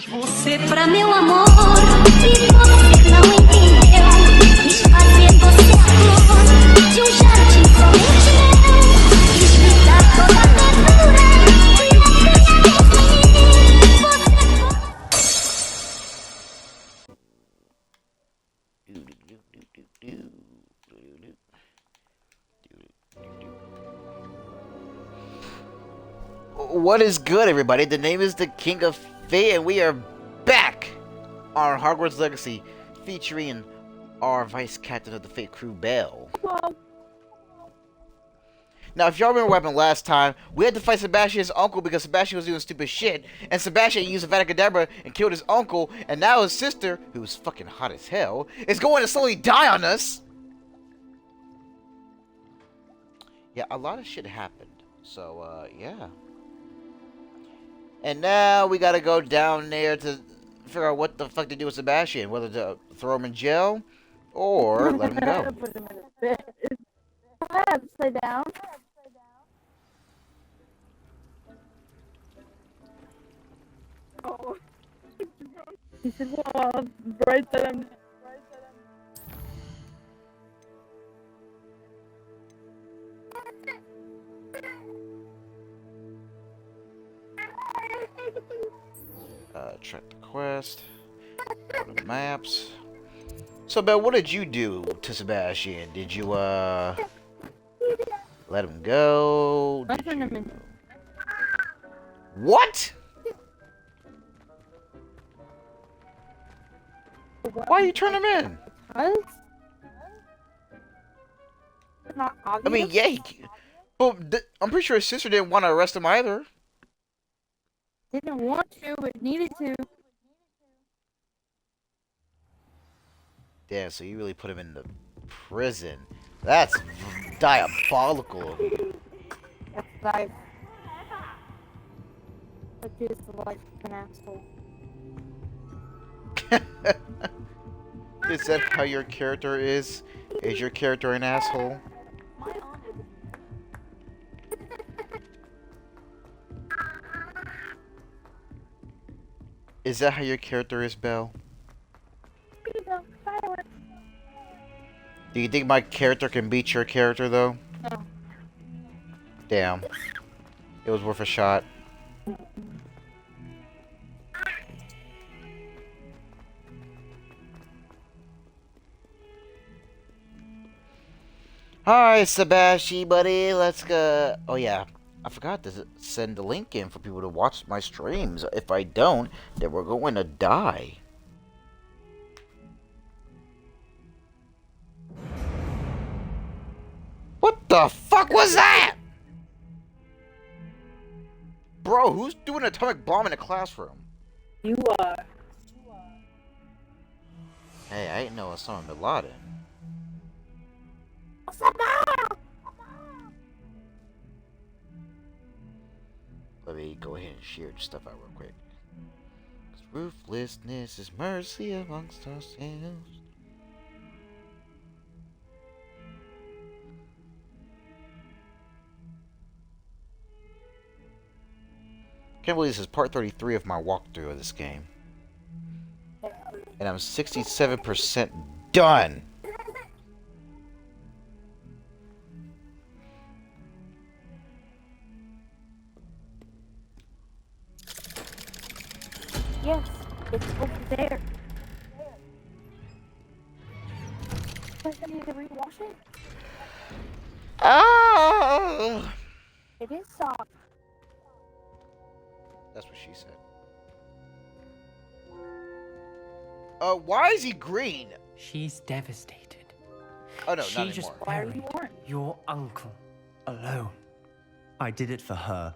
Você pra meu amor, e você não entendeu. Quis fazer você a flor de jardim somente meu. Quis me dar toda a ternura e What is good, everybody? The name is the King of Fate, and we are back on Hogwarts Legacy, featuring our vice captain of the Fate crew, Belle. Now, if y'all remember what happened last time, we had to fight Sebastian's uncle because Sebastian was doing stupid shit, and Sebastian used Avada Kedavra and killed his uncle, and now his sister, who's fucking hot as hell, is going to slowly die on us. Yeah, a lot of shit happened. So, yeah. And now we gotta go down there to figure out what the fuck to do with Sebastian. Whether to throw him in jail or let him go. Put him in a bed. Upside down. Oh. He said, well, right then. Check the quest. Go to maps. So, Belle, what did you do to Sebastian? Did you, let him go? I turned him in. What? Why you turn him in? Because? Not obvious. I mean, yeah, but I'm pretty sure his sister didn't want to arrest him either. Didn't want to, but needed to. Damn, so you really put him in the prison. That's diabolical of you. That's life. That is the life of an asshole. Is that how your character is? Is your character an asshole? Is that how your character is, Belle? Do you think my character can beat your character, though? No. Damn. It was worth a shot. Alright, Sebastian, buddy, let's go. Oh, yeah. I forgot to send the link in for people to watch my streams. If I don't, then we're going to die. What the fuck was that? Bro, who's doing an atomic bomb in a classroom? You are. Hey, I ain't know Osama bin Laden. Let me go ahead and share the stuff out real quick. 'Cause ruthlessness is mercy amongst ourselves. Can't believe this is part 33 of my walkthrough of this game. And I'm 67% done. Yes, it's over there. Does I need to rewash it? Oh! It is soft. That's what she said. Why is he green? She's devastated. Oh no, She not just anymore. Why are you buried orange? your uncle alone. I did it for her.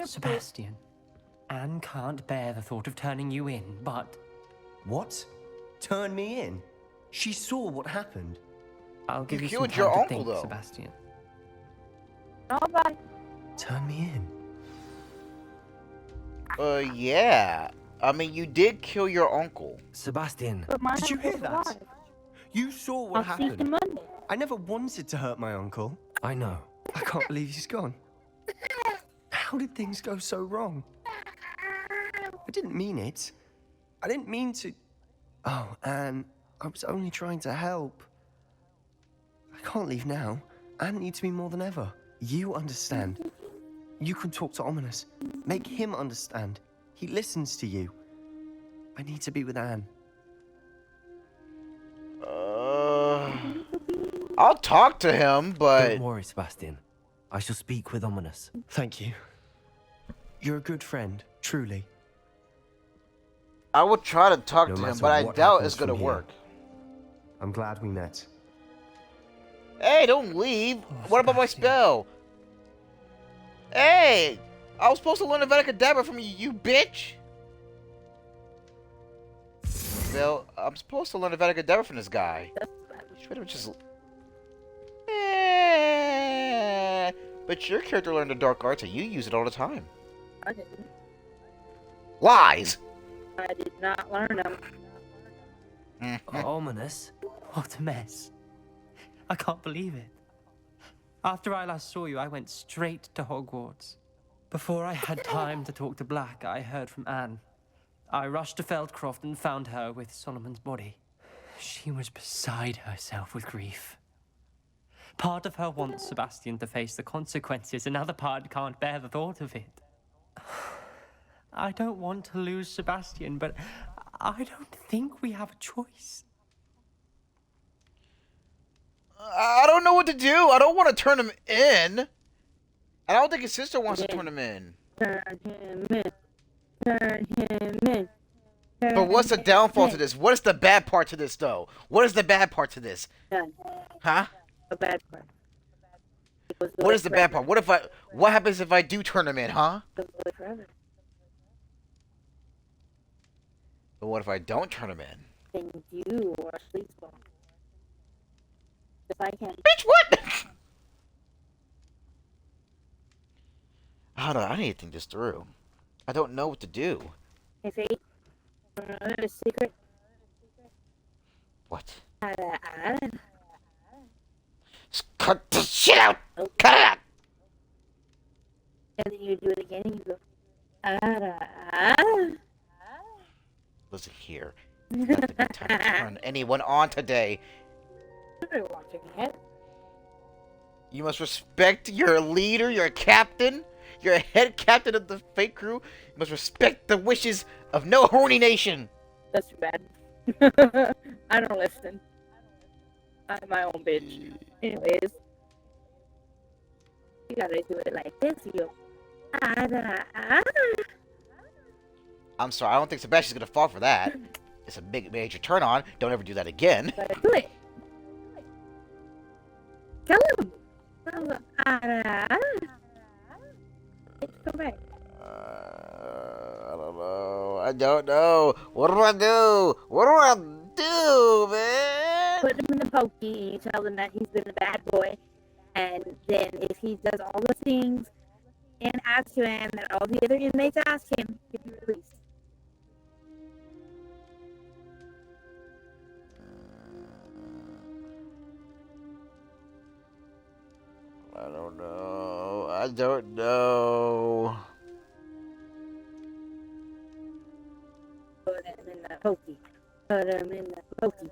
Sebastian, Anne can't bear the thought of turning you in, but What? Turn me in? She saw what happened. I'll give you some killed time your to uncle, think, though. Sebastian. Nobody. Turn me in. Yeah. I mean, you did kill your uncle. Sebastian, But my did you hear uncle's that? alive. You saw what I'll see you happened. Monday. I never wanted to hurt my uncle. I know. I can't believe he's gone. How did things go so wrong? I didn't mean it. I didn't mean to. Oh, Anne, I was only trying to help. I can't leave now. Anne needs me more than ever. You understand. You can talk to Ominous. Make him understand. He listens to you. I need to be with Anne. I'll talk to him, but Don't worry, Sebastian. I shall speak with Ominous. Thank you. You're a good friend, truly. I will try to talk No to him, matter but I what doubt happens it's gonna from here. work. I'm glad we met. Hey, don't leave. Oh, What about my Sebastian. spell? Hey, I was supposed to learn Avada Kedavra from you, you bitch. Belle, I'm supposed to learn Avada Kedavra from this guy. Should have just. But your character learned the dark arts and you use it all the time. I didn't. Lies! I did not learn them. Ominous? What a mess. I can't believe it. After I last saw you, I went straight to Hogwarts. Before I had time to talk to Black, I heard from Anne. I rushed to Feldcroft and found her with Solomon's body. She was beside herself with grief. Part of her wants Sebastian to face the consequences, another part can't bear the thought of it. I don't want to lose Sebastian, but I don't think we have a choice. I don't know what to do. I don't want to turn him in. I don't think his sister wants to turn him in. Turn him in. Turn him in. But what's the downfall to this? What is the bad part to this, though? What is the bad part to this? None. Huh? A bad part. It was What is the bad part? What happens if I do turn him in, huh? It was forever. But what if I don't turn him in? Then you are sleep well. If I can't. Bitch, what? I don't know. I need to think this through. I don't know what to do. Hey, Fate. Another secret. What? And Just cut this shit out! Cut it out! then you do it again and you go. Listen here. Nothing but time to turn anyone on today. I'm watching it. You must respect your leader, your captain, your head captain of the fake crew. You must respect the wishes of no horny nation. That's too bad. I don't listen. I'm my own bitch. Anyways, you gotta do it like this. You go. I'm sorry, I don't think Sebastian's gonna fall for that. It's a big major turn on. Don't ever do that again. Gotta do it. Tell him. Come back. I don't know. What do I do? What do I do, man? Put him in the pokey. You tell him that he's been a bad boy, and then if he does all the things and asks you, and that all the other inmates ask him, he'll be released. I don't know. I don't know. Put him in the pokey. Put him in the pokey.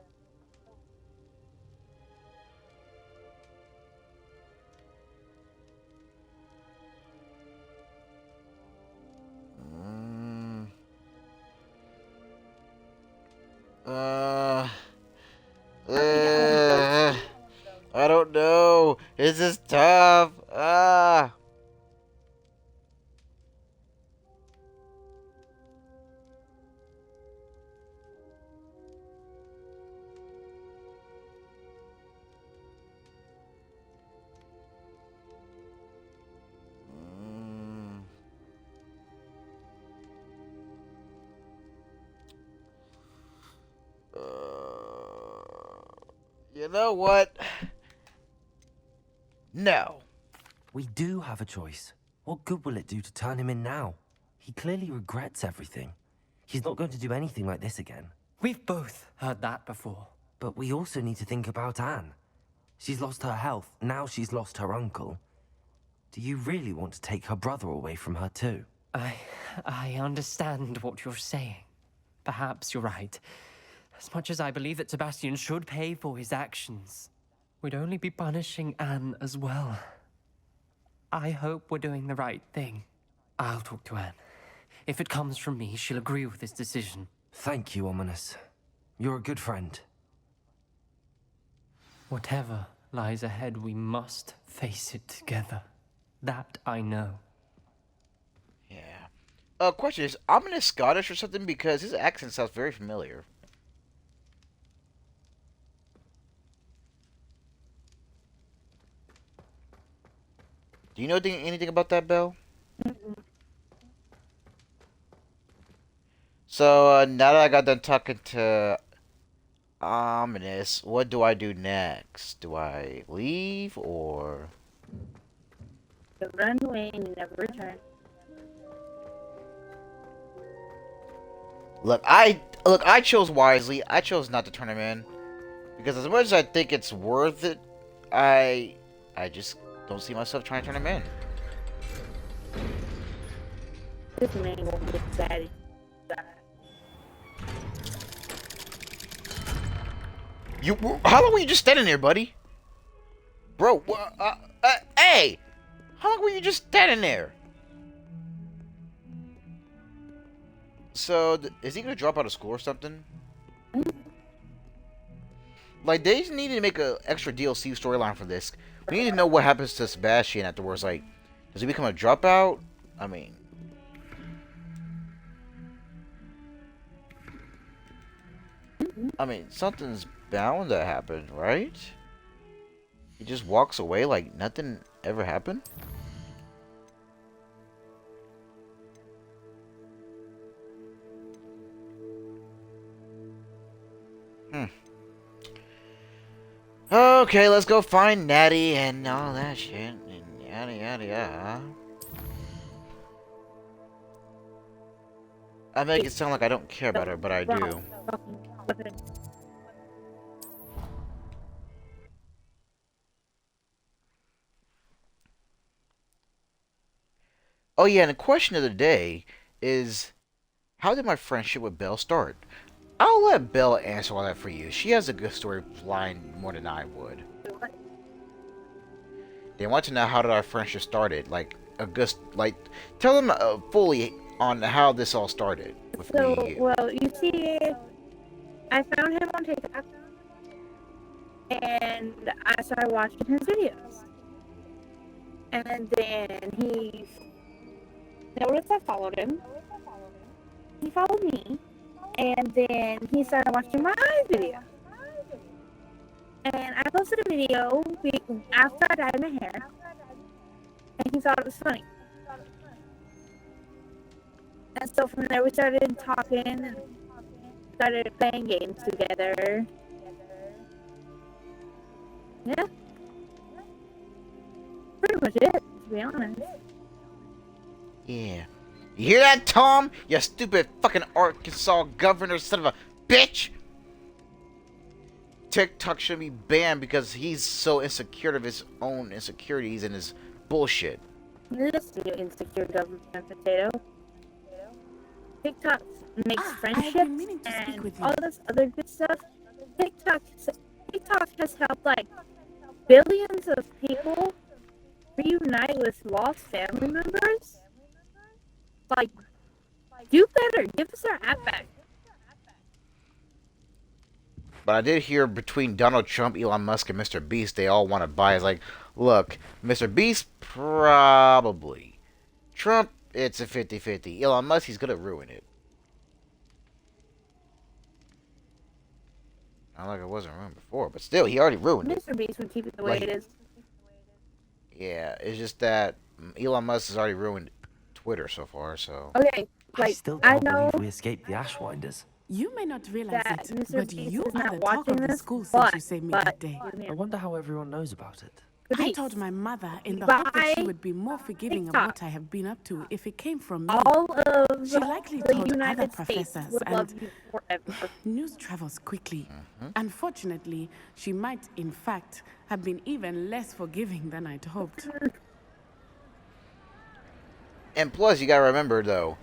Mm. Uh. I don't know. This is tough. You know what? No. We do have a choice. What good will it do to turn him in now? He clearly regrets everything. He's not going to do anything like this again. We've both heard that before. But we also need to think about Anne. She's lost her health, now she's lost her uncle. Do you really want to take her brother away from her too? I understand what you're saying. Perhaps you're right. As much as I believe that Sebastian should pay for his actions, we'd only be punishing Anne as well. I hope we're doing the right thing. I'll talk to Anne. If it comes from me, she'll agree with this decision. Thank you, Ominous. You're a good friend. Whatever lies ahead, we must face it together. That I know. Yeah. Question is, Ominous Scottish or something? Because his accent sounds very familiar. Do you know anything about that, Belle? So, now that I got done talking to Ominous, what do I do next? Do I leave, or... You run away and you never return. Look, I chose wisely. I chose not to turn him in. Because as much as I think it's worth it, I just don't see myself trying to turn him in. This man won't get daddy. How long were you just standing there, buddy? Bro, hey! How long were you just standing there? So, is he gonna drop out of school or something? Like, they just need to make an extra DLC storyline for this. We need to know what happens to Sebastian afterwards. Like, does he become a dropout? I mean... something's bound to happen, right? He just walks away like nothing ever happened? Okay, let's go find Natty and all that shit and yada yada yada. I make it sound like I don't care about her, but I do. Oh yeah, and the question of the day is, how did my friendship with Belle start? I'll let Belle answer all that for you. She has a good story line more than I would. They want to know how did our friendship started, like tell them fully on how this all started with me. Well, you see, I found him on TikTok, and I started watching his videos, and then he noticed I followed him. He followed me. And then he started watching my video. And I posted a video after I dyed my hair. And he thought it was funny. And so from there we started talking and started playing games together. Yeah. Pretty much it, to be honest. Yeah. You hear that, Tom? You stupid fucking Arkansas governor son of a bitch! TikTok should be banned because he's so insecure of his own insecurities and his bullshit. Listen, you insecure government potato. TikTok makes friendships and all this other good stuff. TikTok has helped like billions of people reunite with lost family members. Like, do better. Give us our app back. But I did hear between Donald Trump, Elon Musk, and Mr. Beast, they all want to buy. It's like, look, Mr. Beast, probably. Trump, it's a 50-50. Elon Musk, he's going to ruin it. Not like it wasn't ruined before, but still, he already ruined it. Mr. Beast would keep it the way it is. Yeah, it's just that Elon Musk has already ruined Twitter so far, so... Okay, I like, still I can't know believe we escaped the Ashwinders. You may not realize that it, Mr. but Beast you is are not the talk watching of the this, school since but- you saved me but- that day. I wonder how everyone knows about it. I told my mother in the hope that she By would be more forgiving of TikTok. what I have been up to if it came from me. all of She likely the told United other States professors would love and- you forever. News travels quickly. Unfortunately, she might, in fact, have been even less forgiving than I'd hoped. And plus, you gotta remember, though,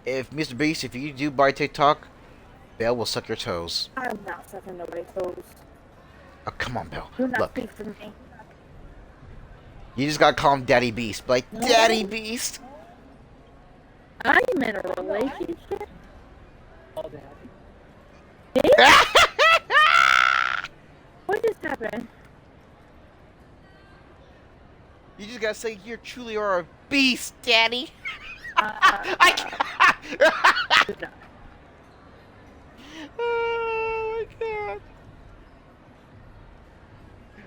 if Mr. Beast, if you do buy TikTok, Belle will suck your toes. I'm not sucking nobody's toes. Oh, come on, Belle. Do not Look, speak for me. you just gotta call him Daddy Beast. Like, Daddy Beast. I'm in a relationship. What just happened? You just gotta say you truly are a beast, Daddy. Oh my god.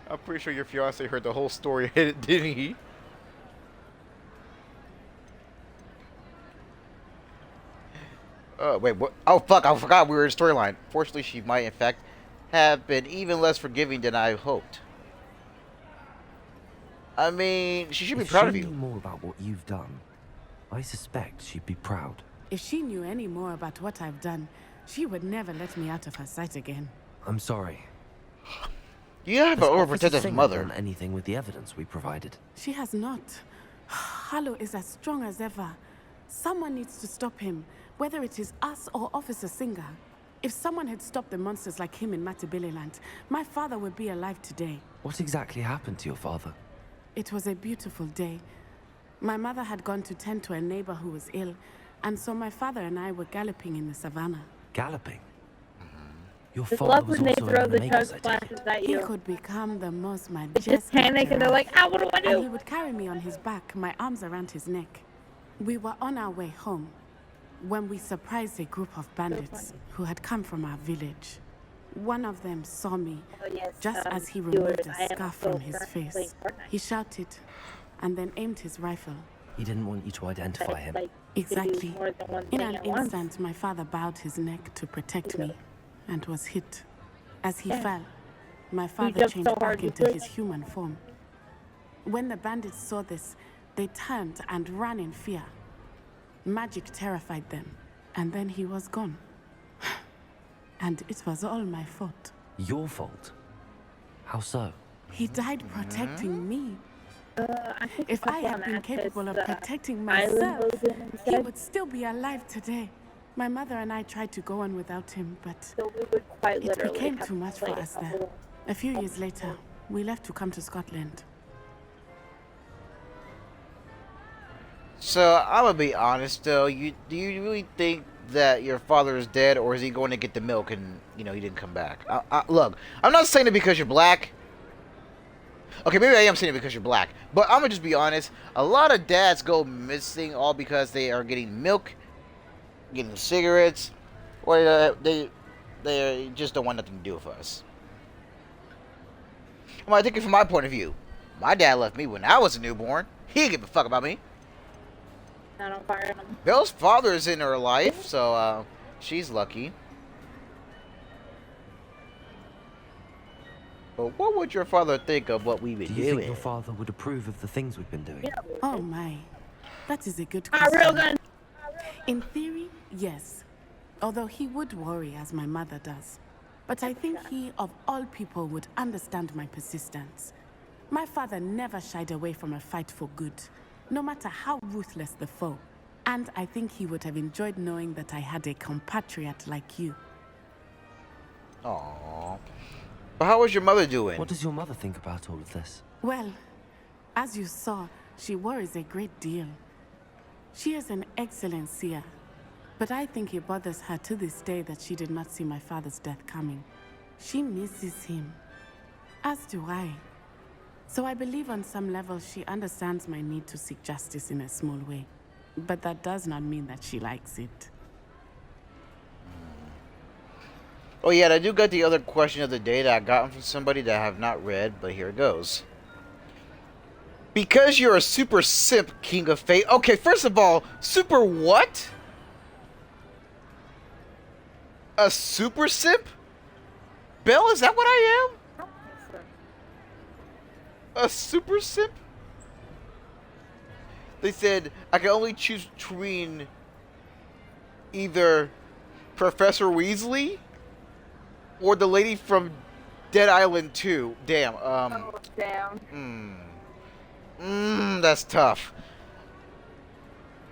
I'm pretty sure your fiance heard the whole story, didn't he? Wait, what? Oh, fuck, I forgot we were in storyline. Fortunately, she might, in fact, have been even less forgiving than I hoped. I mean, she should be proud of If she you. knew more about what you've done, I suspect she'd be proud. If she knew any more about what I've done, she would never let me out of her sight again. I'm sorry. You have an Has Officer overprotective Singer mother. done anything with the evidence we provided? She has not. Harlow is as strong as ever. Someone needs to stop him, whether it is us or Officer Singer. If someone had stopped the monsters like him in Matabeleland, my father would be alive today. What exactly happened to your father? It was a beautiful day. My mother had gone to tend to a neighbor who was ill, and so my father and I were galloping in the savannah. Galloping? Your Just father love was when they also throw in the the chug Makers, I take splashes it. at He you. could become the most They majestic. just panic and they're like, ah, what do I And he do? would carry me on his back, my arms around his neck. We were on our way home when we surprised a group of bandits who had come from our village. One of them saw me Oh, yes, just as he viewers, removed I a am scarf still from his currently face. playing Fortnite. He shouted and then aimed his rifle. He didn't want you to identify him. Like, you can do Exactly. more than one In thing an at once. instant, my father bowed his neck to protect me and was hit. As he Yeah. fell, my father jumped changed so hard back you into could. his human form. When the bandits saw this, they turned and ran in fear. Magic terrified them, and then he was gone. And it was all my fault. Your fault? How so? He died protecting me. I think If I up on had been that, capable of 'cause, protecting Island myself, goes in he instead, would still be alive today. My mother and I tried to go on without him, but so we would quite it literally became have too to much for play us a there. whole- A few years later, we left to come to Scotland. So, I'm gonna be honest though, do you really think that your father is dead, or is he going to get the milk and, you know, he didn't come back? Look, I'm not saying it because you're black. Okay, maybe I am saying it because you're black, but I'm gonna just be honest. A lot of dads go missing all because they are getting milk, getting cigarettes, or they just don't want nothing to do with us. Well, I think from my point of view, my dad left me when I was a newborn. He didn't give a fuck about me. Not on fire. them. Belle's father is in her life, so she's lucky. But what would your father think of what we've Do been you think doing? your father would approve of the things we've been doing? Oh my, that is a good Ah, question. real gun. In theory, yes. Although he would worry as my mother does. But I think he, of all people, would understand my persistence. My father never shied away from a fight for good, no matter how ruthless the foe. And I think he would have enjoyed knowing that I had a compatriot like you. Aww. But how was your mother doing? What does your mother think about all of this? Well, as you saw, she worries a great deal. She is an excellent seer, but I think it bothers her to this day that she did not see my father's death coming. She misses him, as do I. So I believe on some level she understands my need to seek justice in a small way. But that does not mean that she likes it. Oh yeah, and I do got the other question of the day that I got from somebody that I have not read, but here it goes. Because you're a super simp, King of Fate. Okay, first of all, super what? A super simp? Belle, is that what I am? A super simp? They said I can only choose between either Professor Weasley or the lady from Dead Island 2. Damn, Oh, damn. that's tough.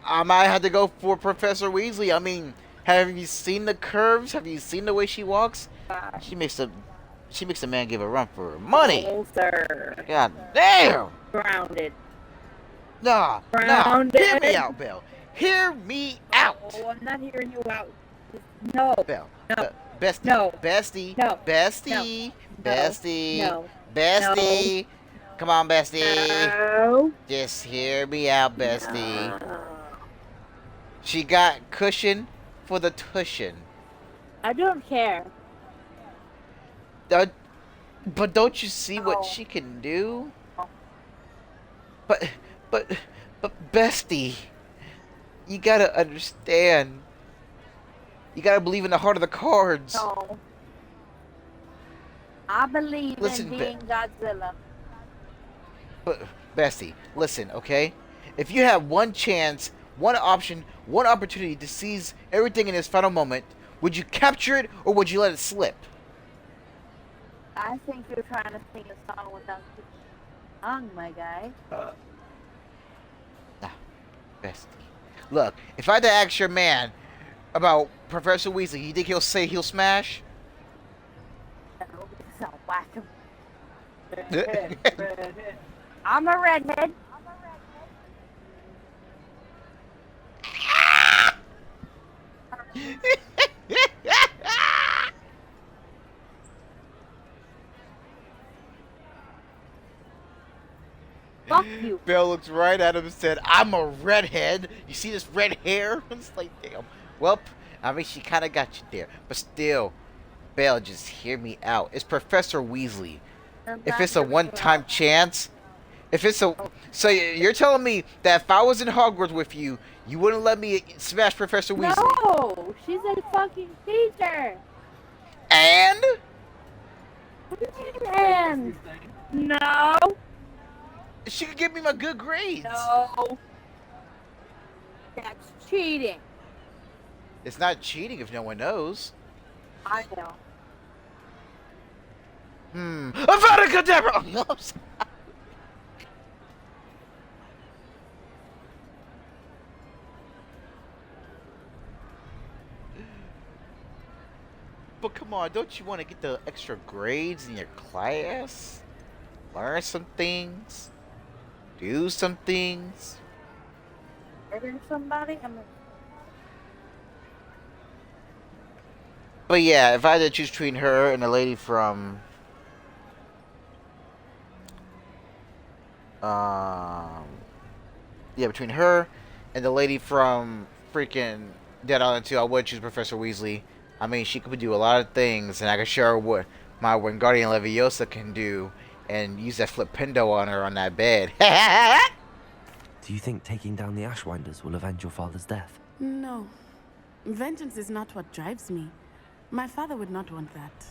I might have to go for Professor Weasley. I mean, Have you seen the curves? Have you seen the way she walks? God. She makes a man give a run for her money. Oh, sir. God damn! Grounded. Nah. Grounded. Hear me out, Belle. Hear me out. Oh, I'm not hearing you out. No. Belle. No. Bestie. No. Bestie. No. Bestie. No. Bestie. No. Bestie. Come on, Bestie. No. Just hear me out, Bestie. No. She got cushion for the tushin. I don't care. But don't you see what No. she can do? But Bestie, you gotta understand. You gotta believe in the heart of the cards. No. I believe Listen, in being Godzilla. But Bestie, listen, okay? If you have one chance, one option, one opportunity to seize everything in this final moment, would you capture it or would you let it slip? I think you're trying to sing a song without the song, my guy. Nah, Bestie. Look, if I had to ask your man about Professor Weasley, you think he'll say he'll smash? No, because I'll whack him. I'm a redhead. Fuck you. Belle looks right at him and said, I'm a redhead. You see this red hair? It's like, damn. Well, I mean, she kind of got you there. But still, Belle, just hear me out. It's Professor Weasley. If it's a one-time chance, if it's a... So you're telling me that if I was in Hogwarts with you, you wouldn't let me smash Professor Weasley? No, she's a fucking teacher. And? And no, She could give me my good grades. no, that's cheating. It's not cheating if no one knows. I know. Avada Kedavra! Oh, no, I'm sorry. But come on, don't you want to get the extra grades in your class? Learn some things? Do some things? Murder somebody? I'm But yeah, if I had to choose between her and the lady from... Yeah, between her and the lady from freaking Dead Island 2, I would choose Professor Weasley. I mean, she could do a lot of things, and I could show her what my Wingardium Leviosa can do, and use that flipendo on her on that bed. Do you think taking down the Ashwinders will avenge your father's death? No. Vengeance is not what drives me. My father would not want that.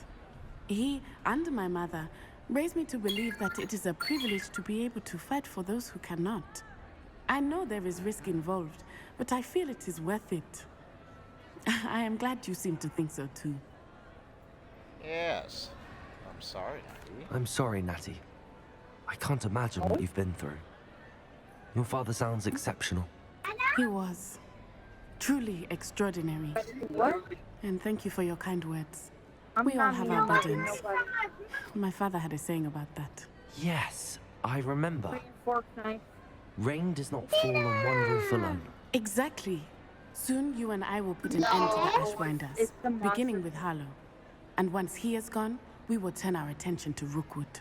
He and my mother raised me to believe that it is a privilege to be able to fight for those who cannot. I know there is risk involved, but I feel it is worth it. I am glad you seem to think so too. Yes. I'm sorry, Natty. I'm sorry, Natty. I can't imagine what you've been through. Your father sounds exceptional. He was truly extraordinary. what? And thank you for your kind words. I'm We all not have mean our to burdens. nobody. My father had a saying about that. Yes, I remember. Green fork knife. Rain does not fall on one roof alone. Exactly. Soon you and I will put an end to the Ashwinders, It's the monster. beginning with Harlow. And once he is gone, we will turn our attention to Rookwood.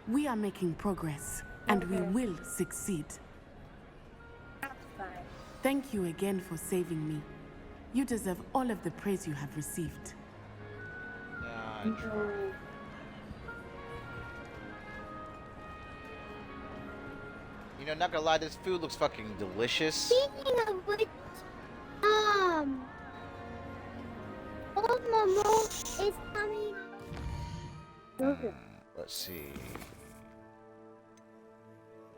We are making progress, and we will succeed. That's fine. Thank you again for saving me. You deserve all of the praise you have received. No. You know, not gonna lie, this food looks fucking delicious. Speaking of which, old Momo is coming. Let's see.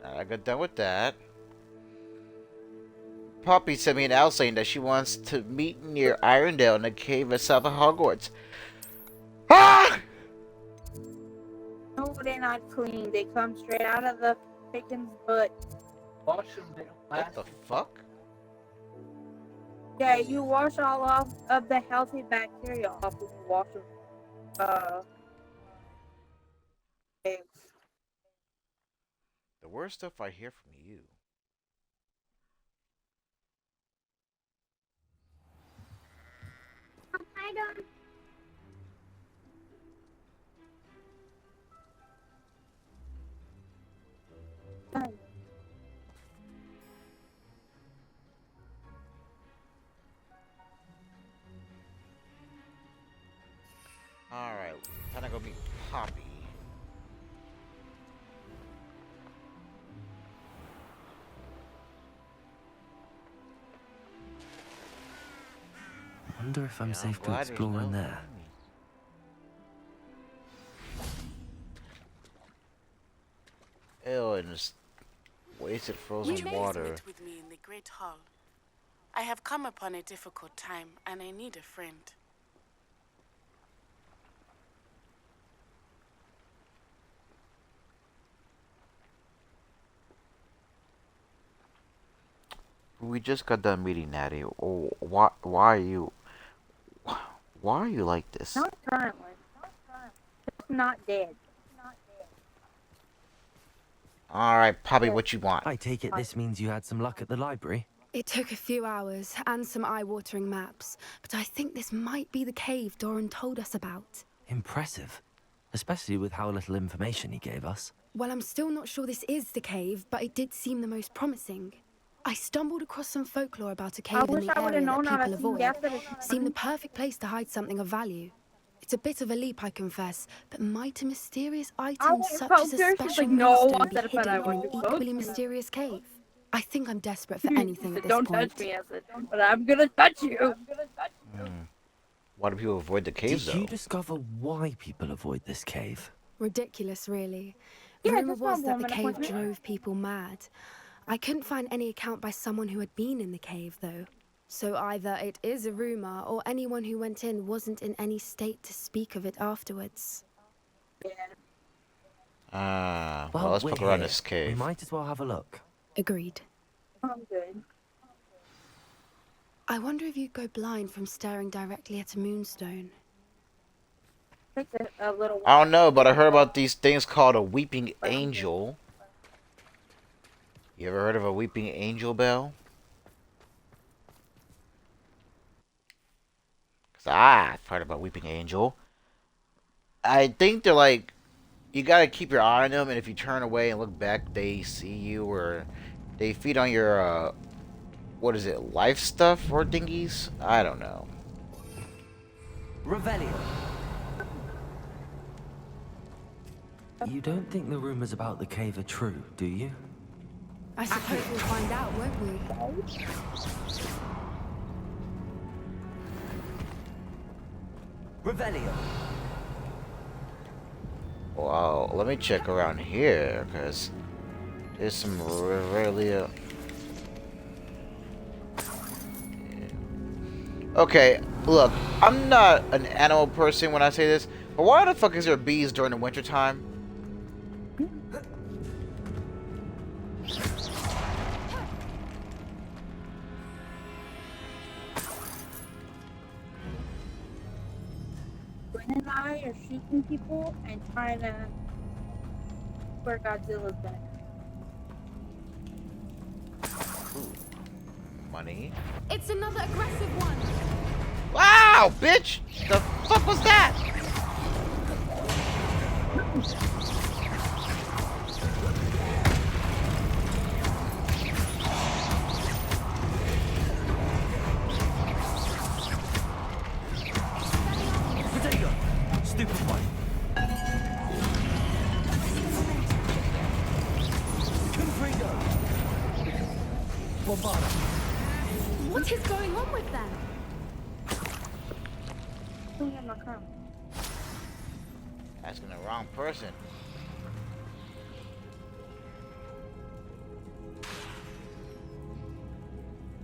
I got done with that. Poppy sent me an out saying that she wants to meet near Irondale in the cave at south of Hogwarts. Ah! No, they're not clean. They come straight out of the chicken's butt. What the fuck? Yeah, you wash all off of the healthy bacteria off when you wash them. Eggs. The worst stuff I hear from you. I don't. Alright, time to go meet Poppy. Wonder if I'm Yeah, safe to glad there's explore no in there. enemies. Ew, and just wasted frozen Would you please water. meet with me in the Great Hall? I have come upon a difficult time, and I need a friend. We just got done meeting Natty. Oh, why are you like this? Not currently. It's not dead. Alright, Poppy, what you want? I take it this means you had some luck at the library? It took a few hours and some eye-watering maps, but I think this might be the cave Doran told us about. Impressive. Especially with how little information he gave us. Well, I'm still not sure this is the cave, but it did seem the most promising. I stumbled across some folklore about a cave in wish the I would've area known that how to people sing avoid. yesterday. Seemed the perfect place to hide something of value. It's a bit of a leap, I confess, but might a mysterious item went such to as a poke her, she's special like, no, moonstone I be said, but I hidden in went an to poke equally you. mysterious cave? I think I'm desperate for anything at this Don't point. touch me, I said, but I'm gonna touch you. Why do people avoid the caves, Did though? you discover why people avoid this cave? Ridiculous, really. Yeah, Rumor just my was that the woman cave appointment. drove people mad. I couldn't find any account by someone who had been in the cave, though. So either it is a rumor, or anyone who went in wasn't in any state to speak of it afterwards. Well, let's we're poke around here. this cave. We might as well have a look. Agreed. I'm good. I wonder if you'd go blind from staring directly at a moonstone. Takes a little I don't know, but I heard about these things called a weeping angel. You ever heard of a weeping angel, Belle? 'Cause I've heard about weeping angel. I think they're like, you gotta keep your eye on them, and if you turn away and look back, they see you, or they feed on your, what is it, life stuff or dinghies? I don't know. Revelio. You don't think the rumors about the cave are true, do you? I suppose we'll find out, won't we? Revelio. Wow, let me check around here, because there's some really... Okay, look, I'm not an animal person when I say this, but why the fuck is there bees during the wintertime? Gwen and I are shooting people and trying to where Godzilla's back. Money. It's another aggressive one! Wow, bitch! The fuck was that? Potato. Stupid one. Confringo. Bombarda. What is going on with them? Asking the wrong person.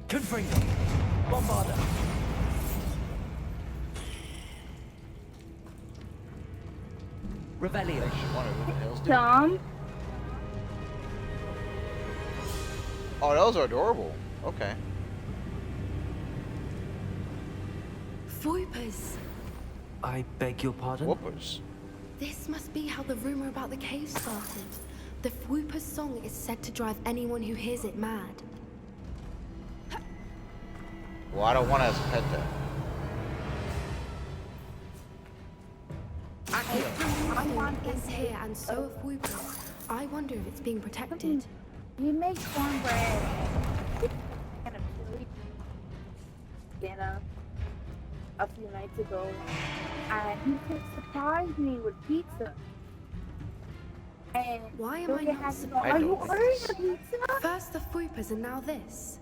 Confringo. Bombarda. Revelio. Wonder who the hell's doing. Tom, Oh, those are adorable. Okay. Voipers! I beg your pardon? Whoopers. This must be how the rumor about the cave started. The Fwooper's song is said to drive anyone who hears it mad. Well, I don't want to as a pet though. Is here and so are Fwoopers. I wonder if it's being protected. You make cornbread and a chili dinner a few nights ago, and he just surprised me with pizza. And Why am so I you not have to go, surprised? are you ordering a pizza? First the Fwoopers and now this.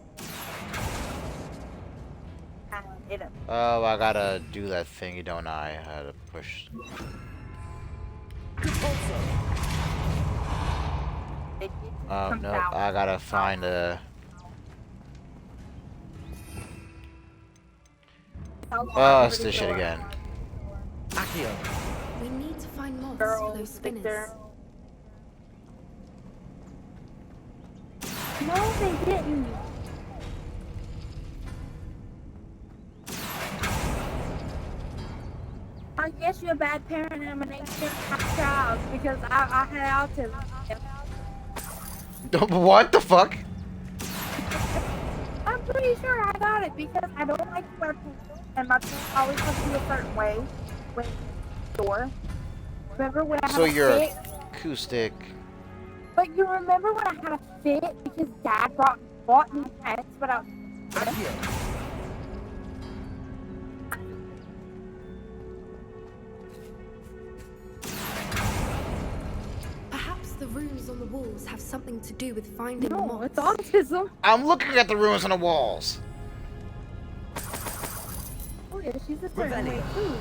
And it Oh, I gotta do that thingy, don't I? I had to push. Oh no, I gotta find a. Oh, it's this shit again. We need to find moths for girls, those spinners. No, they didn't. I guess you're a bad parent and I'm an ancient child because I had autism. What the fuck? I'm pretty sure I got it because I don't like to wear pants and my pants always have to be a certain way when in the store. Remember when I had So a you're fit? acoustic. But you remember when I had a fit because Dad bought me pants, but I Perhaps the runes on the walls have something to do with finding the no, moths. it's autism. I'm looking at the ruins on the walls. Oh yeah, she's a certain way too.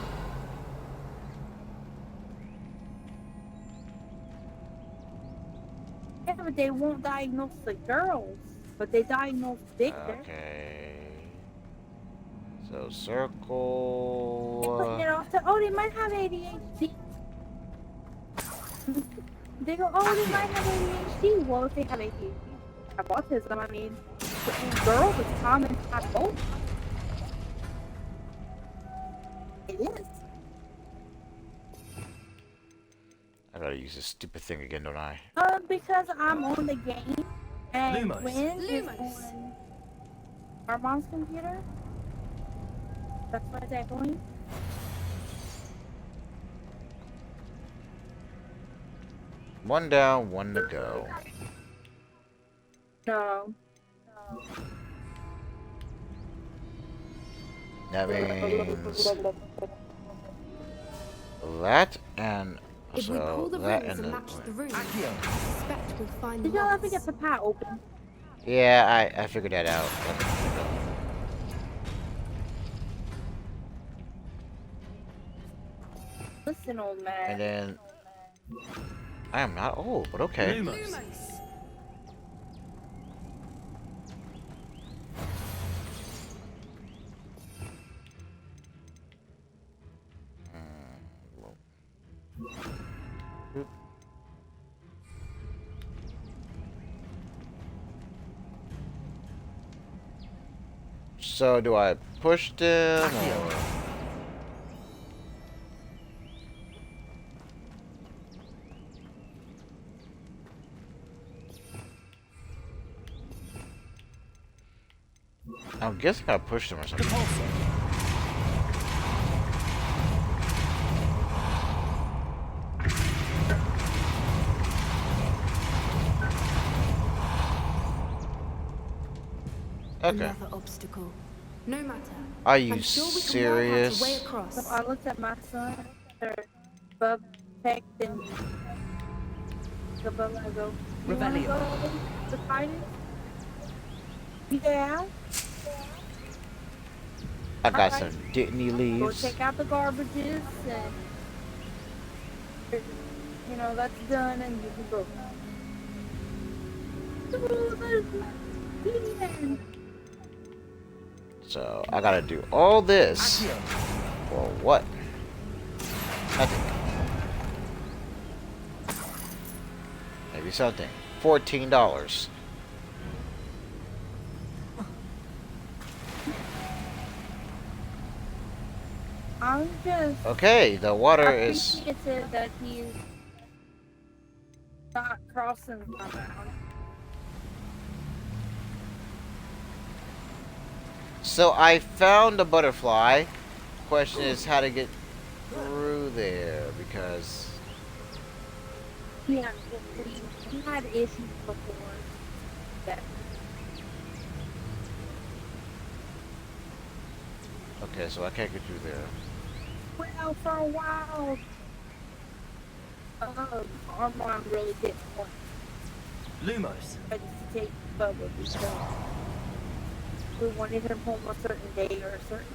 Yeah, but they won't diagnose the girls, but they diagnose Victor. Okay. So They're circle. putting it off to, oh, they might have ADHD. They go, oh, they might have ADHD. Well, if they have ADHD, have autism, I mean, in girls, it's common to have both. It is. I gotta use this stupid thing again, don't I? Because I'm on the game, and Lumos. Gwen is Lumos. on our mom's computer. That's why it's echoing. One down, one to go. No. That means that and If we pull so the that runes and and the. match the runes, I suspect we'll find the Did y'all ever moths. get the pot open? Yeah, I figured that out. Listen, old man. And then I am not old, but okay. Lumos. So do I push them or? I'm guessing I push them or something. Okay. Another obstacle. No matter. Are you I'm sure we can work out a way serious? across. So I looked at my son, or Bub pecked and the Bub and I go, you wanna go to fight it? Yeah. I got Alright. some Disney Go leaves. take out the garbages and you know that's done and you can go. So I gotta do all this. For what? Nothing. Maybe something. $14. I'm just Okay, the water is. appreciative that he's not crossing my bounds. So I found the butterfly. Question is how to get through there because. Yeah, we had issues before. That Okay, so I can't get through there. well, for a while, our mom really didn't want Lumos. us to take Bubba because we wanted him home a certain day or a certain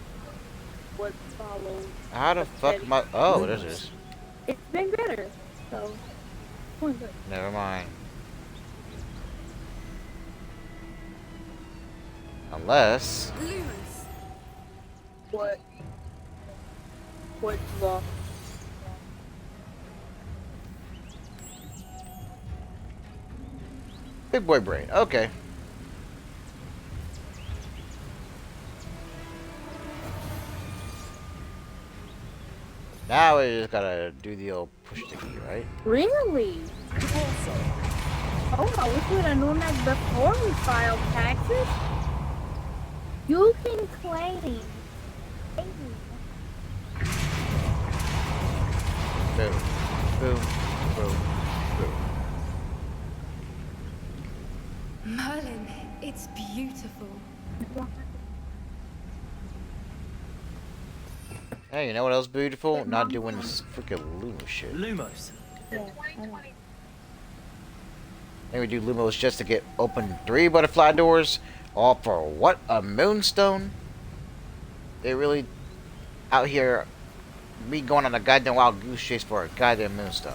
would follow. How the fuck am I? Oh, this is. It's been better, so going good. Never mind. Unless. Lumos. What? What's wrong? Big boy brain. Okay. Now we just gotta do the old push the key, right? Really? Oh, I wish we'd have known that before we filed taxes. You can claim. Boom. Boom. Boom. Boom. Merlin, it's beautiful. Hey, you know what else beautiful? Not doing this freaking Luma shit. Lumos. Yeah, I know. Maybe do Lumos just to get open 3 butterfly doors. All for what? A moonstone? They really out here me going on a goddamn wild goose chase for a goddamn moonstone.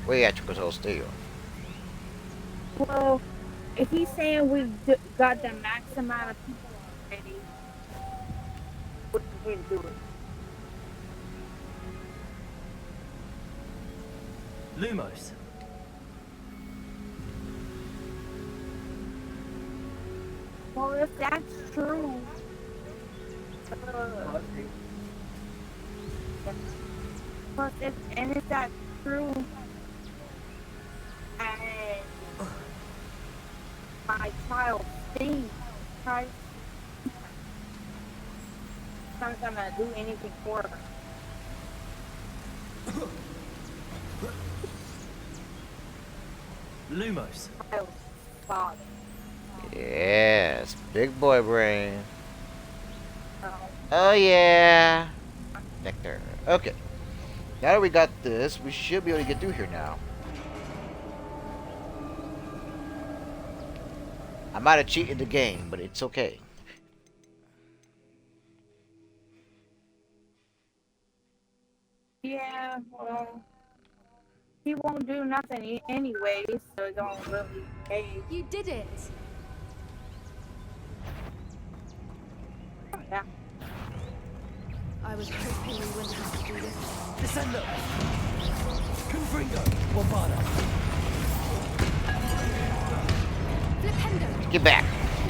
We got to control steel. Well, if he's saying we've got the max amount of people already, what's the way to do it? Lumos. Well, if that's true, plus if that's true, and my child Steve tries, not gonna do anything for her. Lumos. Child's father. Yes, big boy brain. So, Oh yeah. Nectar. Okay. Now that we got this, we should be able to get through here now. I might have cheated the game, but it's okay. yeah, well, he won't do nothing anyways, so it don't really pay. You did it. Yeah. I was hoping we wouldn't have to do this. Descendo. Confringo. Bombada. Flipendo. Get back.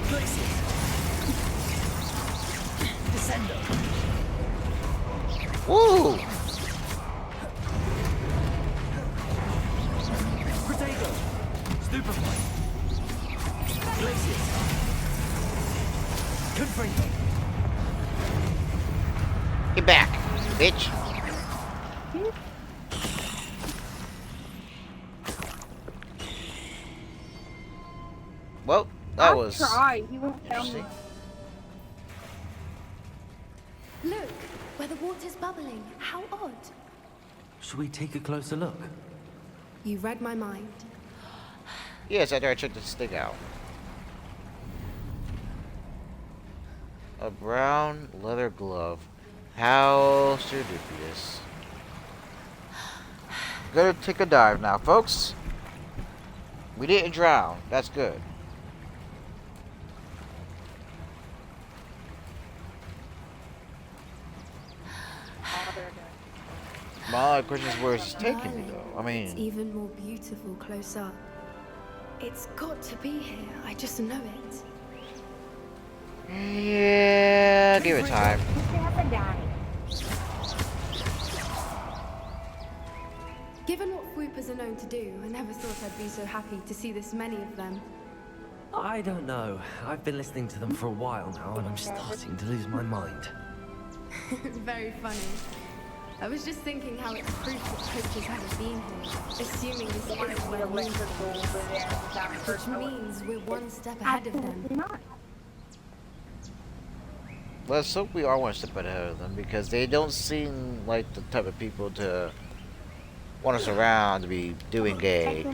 Glacius. Descendo. Woo! Protego. Stupefy. Glacius. Confringo. Get back, bitch. Well, that was Try. He won't tell me. interesting. Look, where the water's bubbling. How odd. Should we take a closer look? You read my mind. Yes, after I checked this thing out. A brown leather glove. How serendipitous. Gonna take a dive now, folks. We didn't drown. That's good. My only question is where is this taking me, though? I It's mean, even more beautiful close up. It's got to be here. I just know it. Yeah, give it time. Given what swoopers are known to do, I never thought I'd be so happy to see this many of them. I don't know. I've been listening to them for a while now, and I'm starting to lose my mind. Very funny. I was just thinking how it's proof that poachers haven't been here, assuming this is where Moonstone is, which means we're one step ahead of them. Let's hope we are one step ahead of them, because they don't seem like the type of people to want us around to be doing a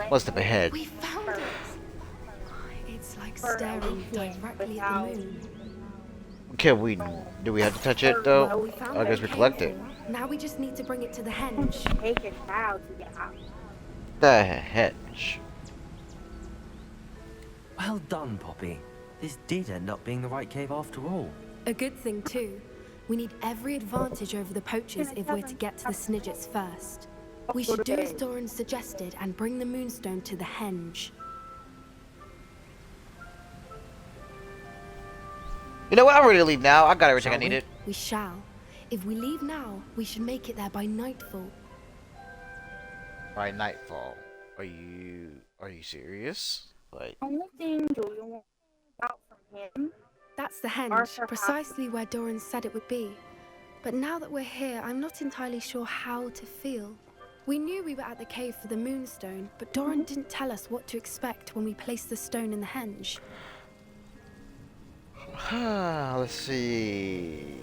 one step ahead. We found it! It's like staring directly at the moon. Do we have to touch it though? Well, we found I guess we collect it. Now we just need to bring it to the henge. Take it now to get out. The hedge. Well done, Poppy. This did end up being the right cave after all. A good thing too. We need every advantage over the poachers if we're to get to the Snidgets first. We should do as Doran suggested and bring the Moonstone to the henge. You know what? I'm ready to leave now. I got everything I Shall we? needed. We shall. If we leave now, we should make it there by nightfall. By nightfall. Are you serious? Like, Only thing do you want out from him? That's the henge, precisely where Doran said it would be. But now that we're here, I'm not entirely sure how to feel. We knew we were at the cave for the Moonstone, but Doran didn't tell us what to expect when we placed the stone in the henge. let's see.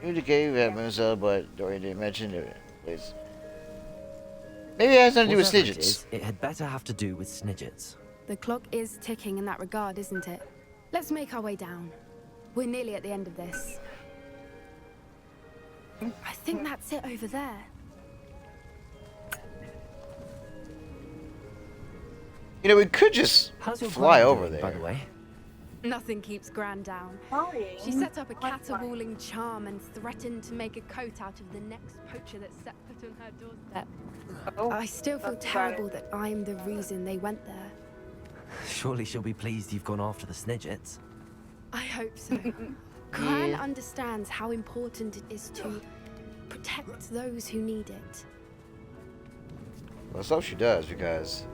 You gave that Musa, but Dorian didn't mention it. Please. Maybe it has something to do with Whatever it Snidgets. is, it had better have to do with Snidgets. The clock is ticking in that regard, isn't it? Let's make our way down. We're nearly at the end of this. I think that's it over there. You know, we could just How's your fly gran over doing, there. by the way? Nothing keeps Gran down. She set up a caterwauling charm and threatened to make a coat out of the next poacher that set foot on her doorstep. I still feel terrible that I'm the reason they went there. Surely she'll be pleased you've gone after the Snidgets. I hope so. Gran understands how important it is to protect those who need it. Let's hope she does, because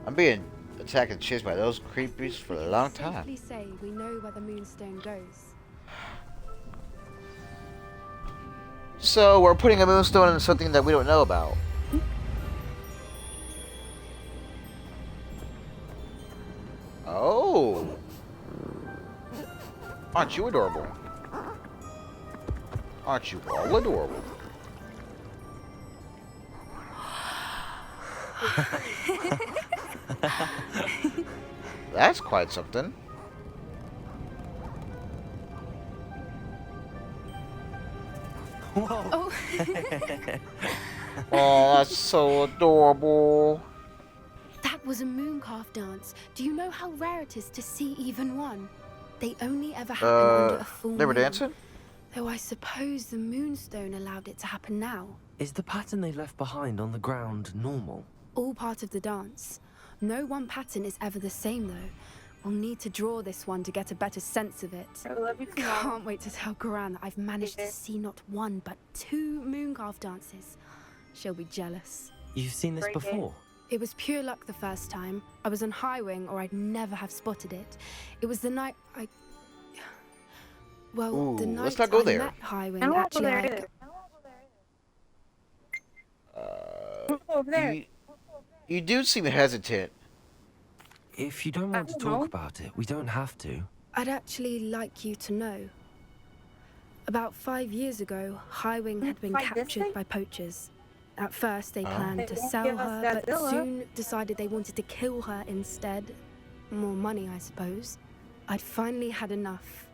I'm being attacked and chased by those creepers for a long time. Safely say we know where the Moonstone goes. So we're putting a moonstone in something that we don't know about. Oh. Aren't you adorable? Aren't you all adorable? That's quite something. Whoa! Oh, Oh, that's so adorable. that was a mooncalf dance. Do you know how rare it is to see even one? They only ever happen under a full They were moon. dancing? Though I suppose the Moonstone allowed it to happen now. Is the pattern they left behind on the ground normal? All part of the dance. No one pattern is ever the same though. We'll need to draw this one to get a better sense of it. I love you too. Can't wait to tell Gran that I've managed to see not one but 2 mooncalf dances. She'll be jealous. You've seen this before? It was pure luck the first time. I was on High Wing or I'd never have spotted it. It was the night I... Well, Ooh, the night let's not go I there. met High Wing, I don't want to actually, go there I... either. Over there. You do seem hesitant. If you don't want to don't talk know. about it, we don't have to. I'd actually like you to know. About 5 years ago, High Wing had been Like this captured thing? by poachers. At first, they planned They to won't sell give us her, that but villa. soon decided they wanted to kill her instead. More money, I suppose. I'd finally had enough.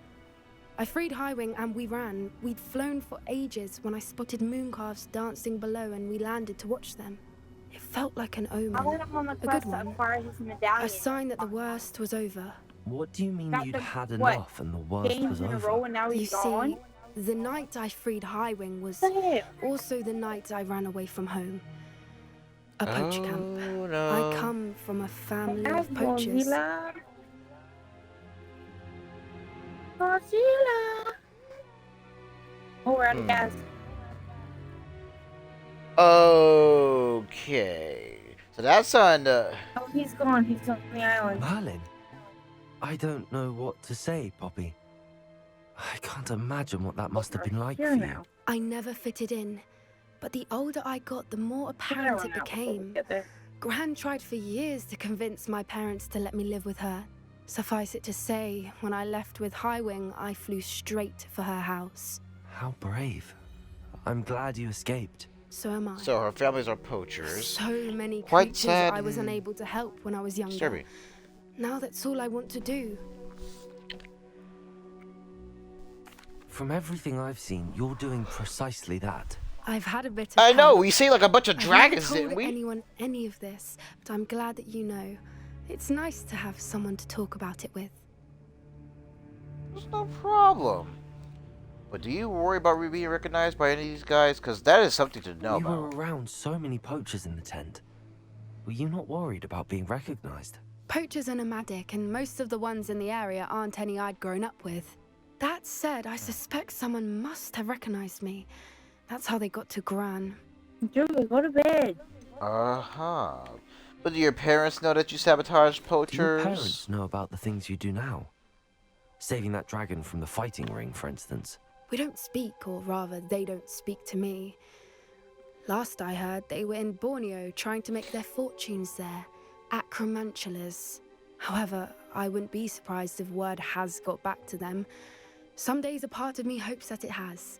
I freed High Wing and we ran. We'd flown for ages when I spotted mooncalves dancing below and we landed to watch them. It felt like an I let omen, him on the a good quest to one, acquire his medallion. a sign that the worst was over. What do you mean Got you'd the- had what, enough and the worst Games was in a row over? and now You he's gone. see, the night I freed High Wing was Damn. also the night I ran away from home. a poacher camp. Oh I no. come from a family As of poachers. Godzilla. Godzilla. Oh, we're out of gas. Okay. So that's on Oh, he's gone. He's on the island. Merlin? I don't know what to say, Poppy. I can't imagine what that must have been like Here for now. you. I never fitted in, but the older I got, the more apparent it became. Gran tried for years to convince my parents to let me live with her. Suffice it to say, when I left with Highwing, I flew straight for her house. How brave. I'm glad you escaped. So am I. So her families are poachers. So many Quite creatures sad I was and unable to help when I was younger. disturbing. Now that's all I want to do. From everything I've seen, you're doing precisely that. I've had a bit of I know, help. we see like a bunch of I've dragons, never told didn't we? anyone any of this, but I'm glad that you know. It's nice to have someone to talk about it with. There's no problem. But do you worry about being recognized by any of these guys? Because that is something to know You were about. around so many poachers in the tent. Were you not worried about being recognized? Poachers are nomadic, and most of the ones in the area aren't any I'd grown up with. That said, I suspect someone must have recognized me. That's how they got to Gran. Dude, go to bed. Uh-huh. But do your parents know that you sabotage Do your poachers? parents know about the things you do now? Saving that dragon from the fighting ring, for instance. We don't speak, or rather, they don't speak to me. Last I heard, they were in Borneo trying to make their fortunes there. Acromantulas. However, I wouldn't be surprised if word has got back to them. Some days a part of me hopes that it has.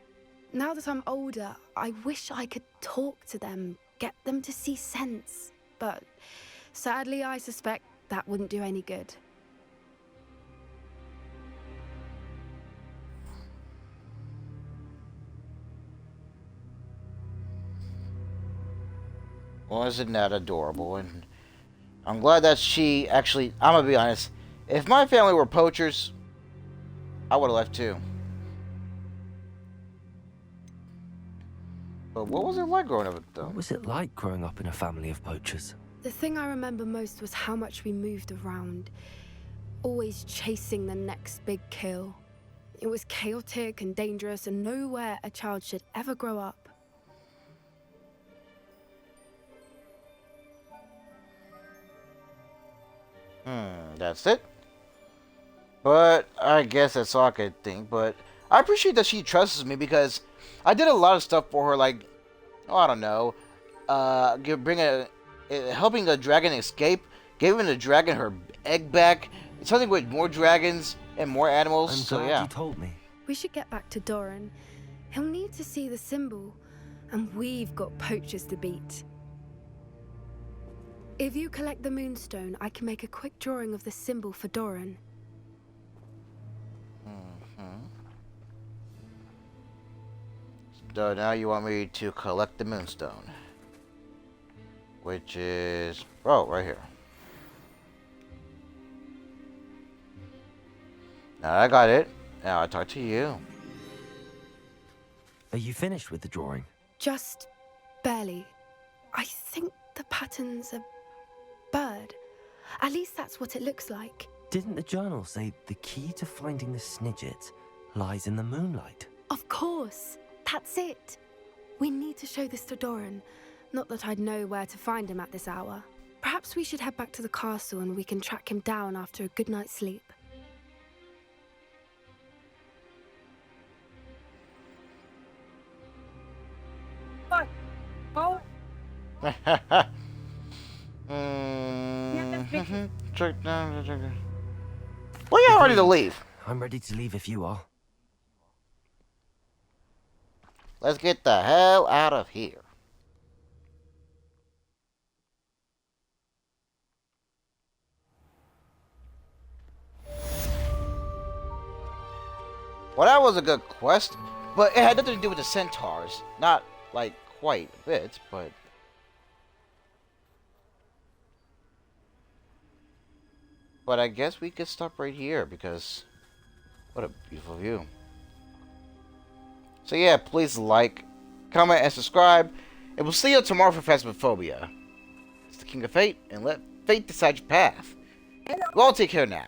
Now that I'm older, I wish I could talk to them, get them to see sense. But sadly, I suspect that wouldn't do any good. Well, isn't that adorable? And I'm glad that she actually... I'm gonna be honest. If my family were poachers, I would have left too. But what was it like growing up with them? What was it like growing up in a family of poachers? The thing I remember most was how much we moved around, always chasing the next big kill. It was chaotic and dangerous, and nowhere a child should ever grow up. That's it. But I guess that's all I could think. But I appreciate that she trusts me because I did a lot of stuff for her, like, oh, I don't know, helping the dragon escape, giving the dragon her egg back, something with more dragons and more animals. I'm So glad yeah. you told me. We should get back to Doran. He'll need to see the symbol, and we've got poachers to beat. If you collect the moonstone, I can make a quick drawing of the symbol for Doran. So now you want me to collect the moonstone, which is right here. Now I got it. Now I talk to you. Are you finished with the drawing? Just barely. I think the pattern's a bird. At least that's what it looks like. Didn't the journal say the key to finding the Snidget lies in the moonlight? Of course. That's it. We need to show this to Doran. Not that I'd know where to find him at this hour. Perhaps we should head back to the castle and we can track him down after a good night's sleep. What? Oh, Check down. Well, yeah, ready to leave. I'm ready to leave if you are. Let's get the hell out of here. Well, that was a good quest, but it had nothing to do with the centaurs. Not, like, quite a bit, but... But I guess we could stop right here, because... What a beautiful view. So yeah, please like, comment, and subscribe. And we'll see you tomorrow for Phasmophobia. It's the King of Fate, and let fate decide your path. Well, take care now.